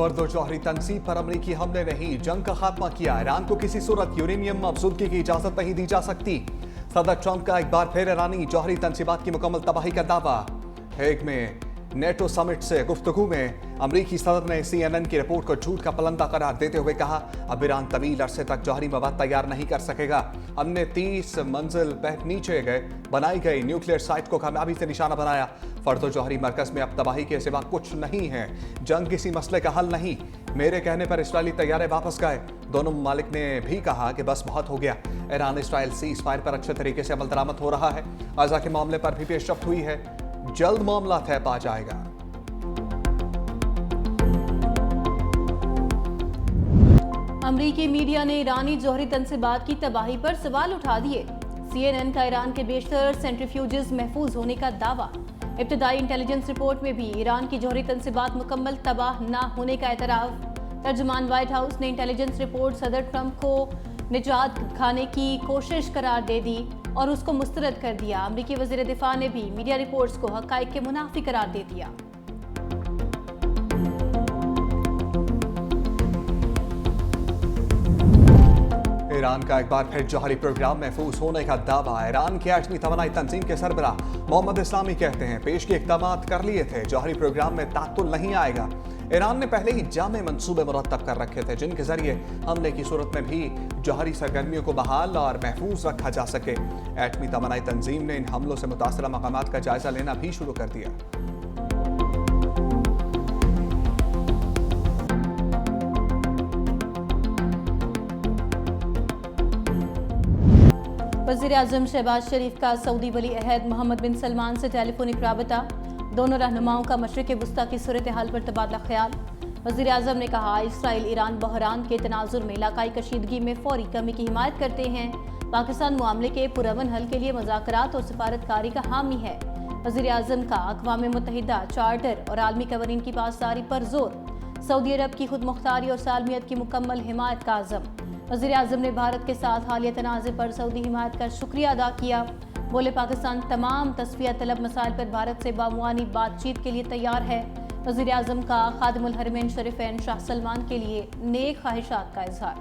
फर्द जौहरी तनसीब पर अमरीकी हमले नहीं, जंग का खात्मा किया। ईरान को किसी सूरत यूरेनियम अफजुल्की की इजाजत नहीं दी जा सकती। सदर ट्रंप का एक बार फिर ईरानी जौहरी तनसीबात की मुकम्मल तबाही का दावा। हेग में नेटो समिट से गुफ्तगू में अमरीकी सदर ने CNN की रिपोर्ट को झूठ का पलंदा करार देते हुए कहा, अब ईरान तवील अरसे तक जौहरी मवाद तैयार नहीं कर सकेगा। हमने 30 मंजिल नीचे बनाई गई न्यूक्लियर साइट को कामयाबी से निशाना बनाया। फर्दो जौहरी मरकज में अब तबाही के सिवा कुछ नहीं है। जंग किसी मसले का हल नहीं। मेरे कहने पर इस्राएली तैयारे वापस गए। दोनों ममालिक ने भी कहा कि बस बहुत हो गया। ईरान इसराइल सीज फायर पर अच्छे तरीके से अमल दरामद हो रहा है। गाजा के मामले पर भी पेशरफ्त हुई है। जल्द मामला तय पा जाएगा। अमरीकी मीडिया ने ईरानी जौहरी तनसीबात की तबाही पर सवाल उठा दिए। CNN का ईरान के बेशतर सेंट्रीफ्यूजेस महफूज होने का दावा। इब्तदाई इंटेलिजेंस रिपोर्ट में भी ईरान की जौहरी तनसीबात मुकम्मल तबाह न होने का एतराफ़। तर्जुमान व्हाइट हाउस ने इंटेलिजेंस रिपोर्ट सदर ट्रंप को निजात खाने की कोशिश करार दे दी और उसको मुस्तरद कर दिया। अमरीकी वज़ीर दिफा ने भी मीडिया रिपोर्ट्स को हक़ाइक़ के मुनाफी करार दे दिया। ईरान का एक बार फिर जौहरी प्रोग्राम महफूज होने का दावा। ईरान के एटमी तवानाई तंजीम के सरबराह मोहम्मद इस्लामी कहते हैं, पेश के इक़दामात कर लिए थे, जौहरी प्रोग्राम में तातुल नहीं आएगा। ईरान ने पहले ही जामे मंसूबे मुरतब कर रखे थे, जिनके जरिए हमले की सूरत में भी जौहरी सरगर्मियों को बहाल और महफूज रखा जा सके। एटमी तवानाई तंजीम ने इन हमलों से मुतासरा मकामात का जायजा लेना भी शुरू कर दिया। वज़ीर आज़म शहबाज शरीफ का सऊदी वली अहद मोहम्मद बिन सलमान से टेलीफोनिक राबता। दोनों रहनुमाओं का मशरिक़ वस्ता की सूरत हाल पर तबादला ख्याल। वज़ीर आज़म ने कहा, इसराइल ईरान बहरान के तनाजुर में इलाकाई कशीदगी में फौरी कमी की हिमायत करते हैं। पाकिस्तान मामले के पुरअमन हल के लिए मुज़ाकरात और सिफारतकारी का हामी है। वज़ीर आज़म का अक़वाम मुत्तहिदा चार्टर और आलमी कवानीन की पासदारी पर जोर। सऊदी अरब की खुद मुख्तारी और सालमियत की मुकम्मल हिमायत का आज़म। वज़ीर आज़म ने भारत के साथ हालिया तनाज़े पर सऊदी हिमायत का शुक्रिया अदा किया। बोले, पाकिस्तान तमाम तस्फिया तलब मसाइल पर भारत से बामुआनी बातचीत के लिए तैयार है। वज़ीर आज़म का खादिमुल हरमैन शरीफैन शाह सलमान के लिए नेक ख्वाहिशात का इजहार।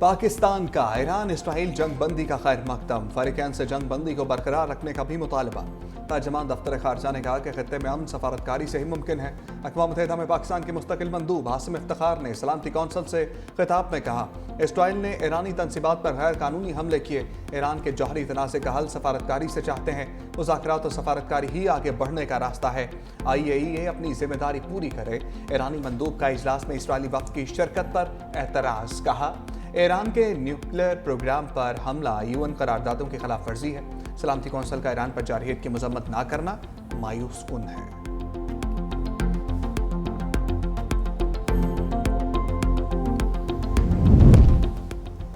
पाकिस्तान का ईरान इसराइल जंग बंदी का खैर मकदम। फ़रीक़ैन से जंग बंदी को बरकरार रखने का भी मुतालबा। तर्जमान दफ्तर खारजा ने कहा कि खित्ते में अमन सफारतकारी से ही मुमकिन है। अक़वाम मुत्तहिदा में पाकिस्तान के मुस्तकिल मंदूब हासिम इफ्तिखार ने सलामती कौंसल से खिताब में कहा, इसराइल ने ईरानी तनसीबात पर गैर कानूनी हमले किए। ईरान के जौहरी तनाज़े का हल सफारतकारी से चाहते हैं। मुज़ाकरात और सफारतकारी ही आगे बढ़ने का रास्ता है। IAEA अपनी जिम्मेदारी पूरी करे। ईरानी मंदूब का इजलास में इसराइली वफ़द की शिरकत पर एतराज़। कहा, ईरान के न्यूक्लियर प्रोग्राम पर हमला UN करारदादों की खिलाफ वर्जी है। सलामती कौंसल का ईरान पर जारहियत की मजम्मत ना करना मायूस कुन है।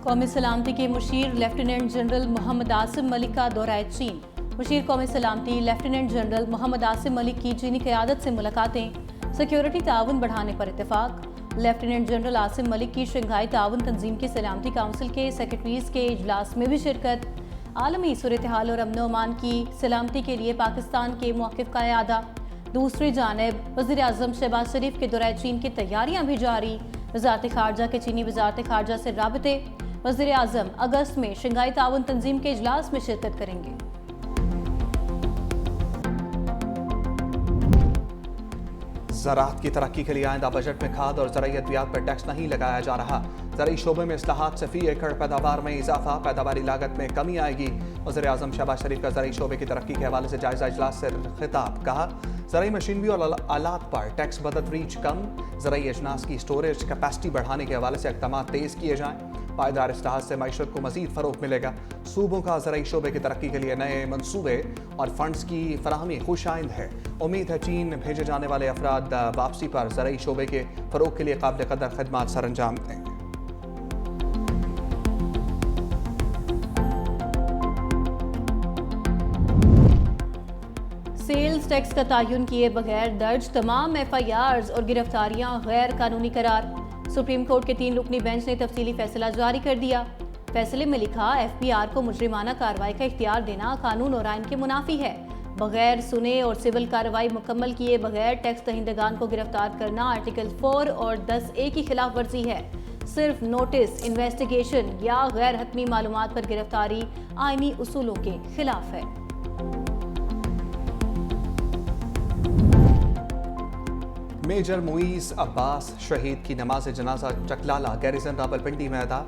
कौमी सलामती के मुशीर लेफ्टिनेंट जनरल मोहम्मद आसिम मलिक का दौरा चीन। मुशीर कौमी सलामती लेफ्टिनेंट जनरल मोहम्मद आसिम मलिक की चीनी क़यादत से मुलाकातें। सिक्योरिटी ताउन बढ़ाने पर इत्तेफाक। लेफ्टिनेंट जनरल आसिम मलिक की शंघाई ताउन तंजीम की सलामती काउंसिल के सेक्रेटरीज के इजलास में भी शिरकत। आलमी सूरत हाल और अमन अमान की सलामती के लिए पाकिस्तान के मौक़िफ़ का इआदा। दूसरी जानिब वज़ीर आज़म शहबाज शरीफ के दौरे चीन की तैयारियां भी जारी। वज़ारत ख़ारजा के चीनी वज़ारत ख़ारजा से राबते। वज़ीर आज़म अगस्त में शंघाई ताउन तंजीम के इजलास में शिरकत करेंगे। ज़राअत की तरक्की के लिए आइंदा बजट में खाद और ज़राई अद्वियात पर टैक्स नहीं लगाया जा रहा। ज़राई शोबे में इस्लाहात से फ़ी एकड़ पैदावार में इजाफा, पैदावारी लागत में कमी आएगी। वज़ीर आज़म शहबाज शरीफ का ज़राई शोबे की तरक्की के हवाले से जायज़ा इजलास से खिताब। कहा, ज़राई मशीनरी और आलात पर टैक्स बदतरीज कम। ज़राई अजनास की स्टोरेज कैपेसिटी बढ़ाने के हवाले से इक़दाम तेज़ किए जाएँ। पायदार इस्लाहात से मईशत को मज़ीद फ़रोग़ मिलेगा। सूबों का ज़राई शोबे की तरक्की के लिए नए मनसूबे और फंड्स की फराहमी खुशाइंद है। उम्मीद है चीन भेजे जाने वाले अफराद वापसी पर ज़राई शोबे के फ़रोग़ के लिए काबिल क़दर खदमात सर अंजाम देंगे। सेल्स टैक्स का तयन किए बगैर दर्ज तमाम FIRs और गिरफ्तारियां गैर कानूनी करार। सुप्रीम कोर्ट के 3 रुकनी बेंच ने तफसीली फैसला जारी कर दिया। फैसले में लिखा, FPR को मुजरिमाना कार्रवाई का इख्तियार देना कानून और आइन के मुनाफी है। बगैर सुने और सिविल कार्रवाई मुकम्मल किए बगैर टैक्स दहिंदगान को गिरफ्तार करना आर्टिकल 4 और 10A की खिलाफ वर्जी है। सिर्फ नोटिस, इन्वेस्टिगेशन या गैर हतमी मालूमात पर गिरफ्तारी आईनी उसूलों के खिलाफ है। मेजर मुईस अब्बास शहीद की नमाज जनाजा चकलाला गैरिसन रावलपिंडी में अदा।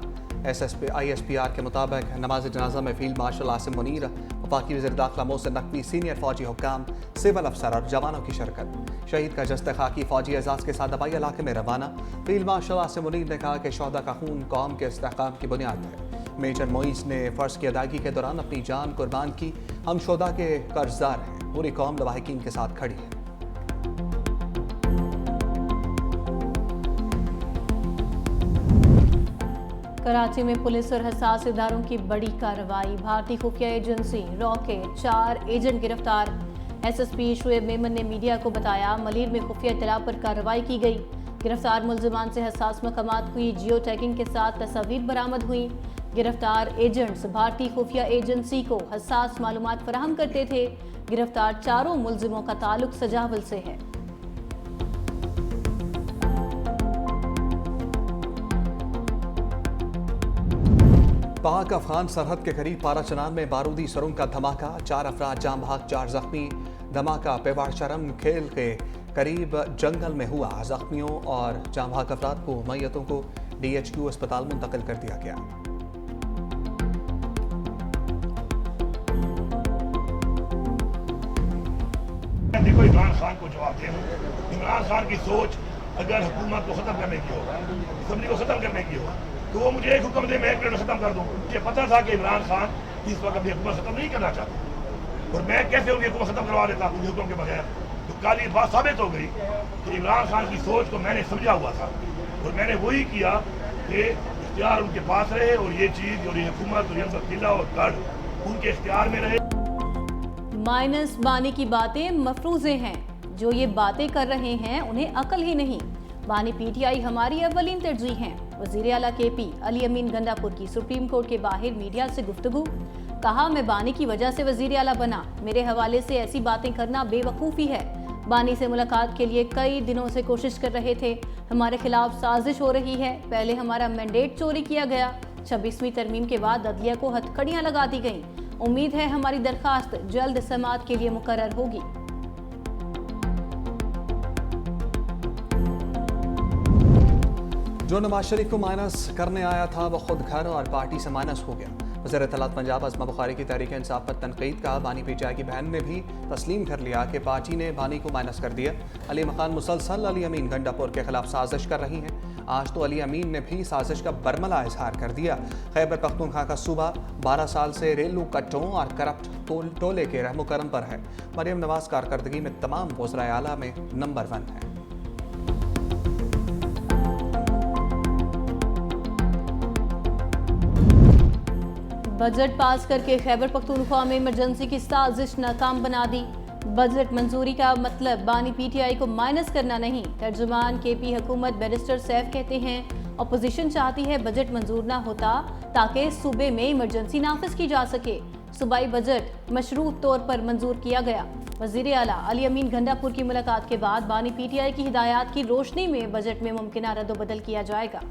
ISPR के मुताबिक नमाज जनाजा में फील्ड मार्शल आसिम मुनीर, वफाकी वज़ीर दाखिला मोहसिन नकवी, सीनियर फौजी हुक्काम, सिविल अफसर और जवानों की शिरकत। शहीद का जस्ते खाकी फौजी एजाज के साथ दबाई इलाके में रवाना। फील्ड मार्शल आसिम मुनीर ने कहा कि शोहदा का खून कौम के इस्तेहकाम की बुनियाद है। मेजर मुईस ने फ़र्ज की अदायगी के दौरान अपनी जान कुर्बान की। हम शोहदा के कर्जदार हैं, पूरी कौम लवाहिकीन के साथ खड़ी है। कराची में पुलिस और हसास इदारों की बड़ी कार्रवाई। भारतीय खुफिया एजेंसी रॉ के 4 एजेंट गिरफ्तार। SSP शुएब मेमन ने मीडिया को बताया, मलीर में खुफिया इत्तला पर कार्रवाई की गई। गिरफ्तार मुल्जिमान से हसास मकामात हुई जियो टैगिंग के साथ तस्वीर बरामद हुई। गिरफ्तार एजेंट्स भारतीय खुफिया एजेंसी को हसास मालूमात फराहम करते थे। गिरफ्तार चारों मुल्जिमों का ताल्लुक सजावल से है। पाक अफगान सरहद के करीब पाराचनान में बारूदी सरुंग का धमाका, 4 अफराद जाम भाग, 4 जख्मी। धमाका पेवाड़ शरम खेल के करीब जंगल में हुआ। जख्मियों और जाम भाग अफराद को मैयतों को DHQ अस्पताल मुंतकिल कर दिया गया। देखो, इमरान खान को जवाब देना। इमरान खान की सोच अगर हुकूमत को खत्म करने की हो, असम्बली को खत्म करने की हो, तो वो मुझे एक हुक्म दे, मैं 1 मिनट में खत्म कर दूं। मुझे पता था कि इमरान खान इस वक्त अपनी हुकूमत खत्म नहीं करना चाहते, और मैं कैसे उनकी हुकूमत खत्म करवा देता उनके हुक्म के बगैर। तो कल ये बात साबित हो गई कि इमरान खान की सोच को मैंने समझा हुआ था, और मैंने वही किया कि इख्तियार उनके पास रहे, और ये चीज़ और ये हुकूमत और ये किला और गढ़ उनके इख्तियार में रहे। माइनस बानी की बातें मफरूज़े हैं। जो ये बातें कर रहे हैं उन्हें अकल ही नहीं। बानी PTI हमारी अव्वलीन तरजीह हैं। वज़ीर आला KP अली अमीन गंडापुर की सुप्रीम कोर्ट के बाहर मीडिया से गुफ्तगू। कहा, मैं बानी की वजह से वज़ीर आला बना, मेरे हवाले से ऐसी बातें करना बेवकूफ़ी है। बानी से मुलाकात के लिए कई दिनों से कोशिश कर रहे थे। हमारे खिलाफ साजिश हो रही है। पहले हमारा मैंडेट चोरी किया गया। 26वीं तरमीम के बाद अदलिया को हथकड़ियाँ लगा दी गईं। उम्मीद है हमारी दरखास्त जल्द समाअत के लिए मुकर्रर होगी। जो नवाज शरीफ को माइनस करने आया था वो खुद घर और पार्टी से माइनस हो गया। वज़ीर इत्तलात पंजाब अज़मा बुखारी की तहरीक इंसाफ पर तनकीद का। बानी PTI की बहन ने भी तस्लीम कर लिया कि पार्टी ने बानी को माइनस कर दिया। अली मकान मुसलसल अली अमीन गंडापुर के खिलाफ साजिश कर रही हैं। आज तो अली अमीन ने भी साजिश का बरमला इजहार कर दिया। खैबर पख्तूनख्वा का सूबा 12 साल से रेलू कट्टों और करप्ट टोले के रहमो करम पर है। मरियम नवाज कारकर्दगी में तमाम वज़राए आला में नंबर 1 है। बजट पास करके खैबर पख्तूनख्वा में इमरजेंसी की साजिश नाकाम बना दी। बजट मंजूरी का मतलब बानी PTI को माइनस करना नहीं। तर्जुमान KP हुकूमत बैरिस्टर सैफ कहते हैं, अपोजिशन चाहती है बजट मंजूर ना होता ताकि सूबे में इमरजेंसी नाफिज की जा सके। सूबाई बजट मशरूत तौर पर मंजूर किया गया। वज़ीर आला अली अमीन गंडापुर की मुलाकात के बाद बानी PTI की हिदायत की रोशनी में बजट में मुमकिन रद्द-ओ-बदल किया जाएगा।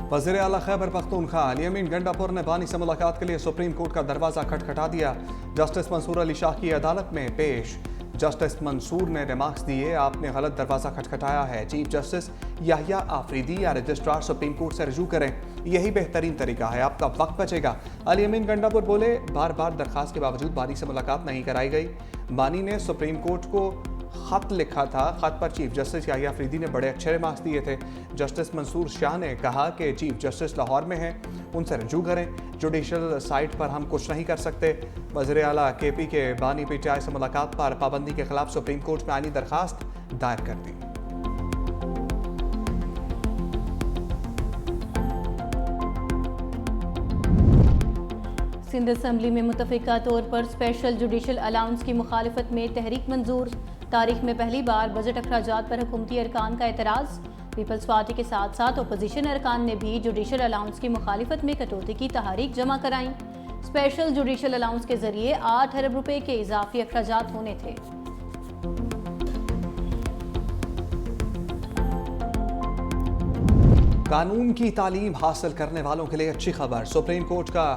वज़ीर आला खैबर पख्तूनख्वा अली अमीन गंडापुर ने बानी से मुलाकात के लिए सुप्रीम कोर्ट का दरवाज़ा खटखटा दिया। जस्टिस मंसूर अली शाह की अदालत में पेश। जस्टिस मंसूर ने रिमार्क्स दिए, आपने गलत दरवाज़ा खटखटाया है। चीफ जस्टिस याहिया आफरीदी या रजिस्ट्रार सुप्रीम कोर्ट से रजू करें, यही बेहतरीन तरीका है, आपका वक्त बचेगा। अली अमीन गंडापुर बोले, बार बार दरखास्त के बावजूद बानी से मुलाकात नहीं कराई गई। बानी ने सुप्रीम कोर्ट को खत लिखा था। खत पर चीफ जस्टिस याहिया आफरीदी ने बड़े अच्छे रिमार्क्स दिए थे। जस्टिस मंसूर शाह ने कहा कि चीफ जस्टिस लाहौर में हैं, उनसे रजू करें, जुडिशल साइट पर हम कुछ नहीं कर सकते। वज़ीर आला KP के बानी PTI से मुलाकात पर पाबंदी के खिलाफ सुप्रीम कोर्ट में आईनी दरखास्त दायर कर दी। सिंध असम्बली में मुतफ़िका तौर पर स्पेशल जुडिशल अलाउंस की मुखालिफत में तहरीक मंजूर। तारीख में पहली बार बजट अखराजात पर हुकूमती अरकान का एतराज़। पीपल्स पार्टी के साथ साथ ओपोजिशन अरकान ने भी जुडिशल अलाउंस की मुखालिफत में कटौती की तहरीक जमा कराई। स्पेशल जुडिशल अलाउंस के जरिए 8 अरब रुपए के इजाफी अखराजात होने थे। कानून की तालीम हासिल करने वालों के लिए अच्छी खबर। सुप्रीम कोर्ट का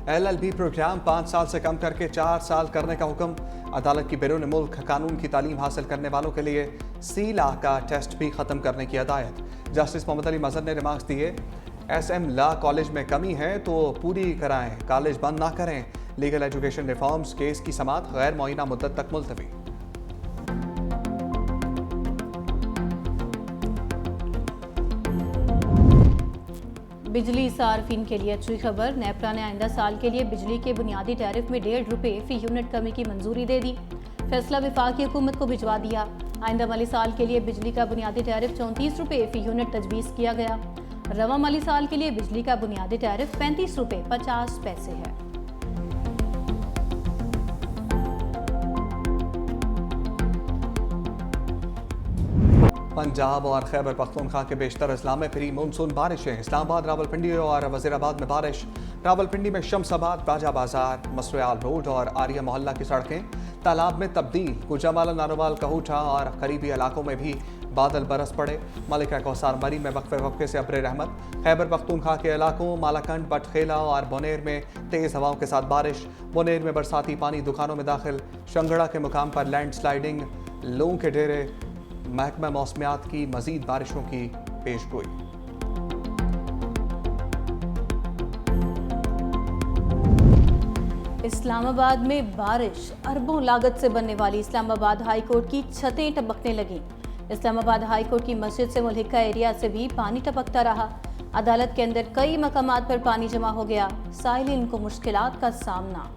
LLB प्रोग्राम 5 साल से कम करके 4 साल करने का हुक्म। अदालत की बैरून मुल्क कानून की तालीम हासिल करने वालों के लिए C-लॉ का टेस्ट भी ख़त्म करने की हदायत। जस्टिस मोहम्मद अली मजहर ने रिमार्क्स दिए, SM लॉ कॉलेज में कमी है तो पूरी कराएं, कॉलेज बंद ना करें। लीगल एजुकेशन रिफॉर्म्स केस की समाअत गैर मुअय्यना मुद्दत तक मुलतवी। बिजली सार्फिन के लिए अच्छी खबर। नेपरा ने आइंदा साल के लिए बिजली के बुनियादी टैरिफ में 1.5 रुपए फी यूनिट कमी की मंजूरी दे दी। फैसला वफाकी हुकूमत को भिजवा दिया। आइंदा माली साल के लिए बिजली का बुनियादी टैरिफ 34 रुपए फी यूनिट तजवीज़ किया गया। रवा माली साल के लिए बिजली का बुनियादी टैरिफ 35 रुपए 50 पैसे है। पंजाब और खैबर पख्तूनख्वा के बेशतर अजला में फिरी मानसून बारिशें। इस्लामाबाद, रावलपिंडी और वजीराबाद में बारिश। रावलपिंडी में शमसाबाद, बाजा बाजार, मसरयाल रोड और आर्या मोहल्ला की सड़कें तालाब में तब्दील। गुजरावाला, नारोवाल, कहूठा और करीबी इलाकों में भी बादल बरस पड़े। मलिका कौसार मरी में वक्फे वक्फे से अब्र रहमत। खैबर पख्तूनख्वा के इलाकों मालाकंड, बटखेला और बोनेर में तेज़ हवाओं के साथ बारिश। बोनेर में बरसाती पानी दुकानों में दाखिल। शंगड़ा के मुकाम पर लैंड स्लाइडिंग। लोगों के डेरे। महकमा मौसमियात की मजीद बारिशों की पेशगोई। इस्लामाबाद में बारिश। अरबों लागत से बनने वाली इस्लामाबाद हाई कोर्ट की छतें टपकने लगीं। इस्लामाबाद हाई कोर्ट की मस्जिद से मुल्हिका एरिया से भी पानी टपकता रहा। अदालत के अंदर कई मकामात पर पानी जमा हो गया। साइलिन को मुश्किलात का सामना।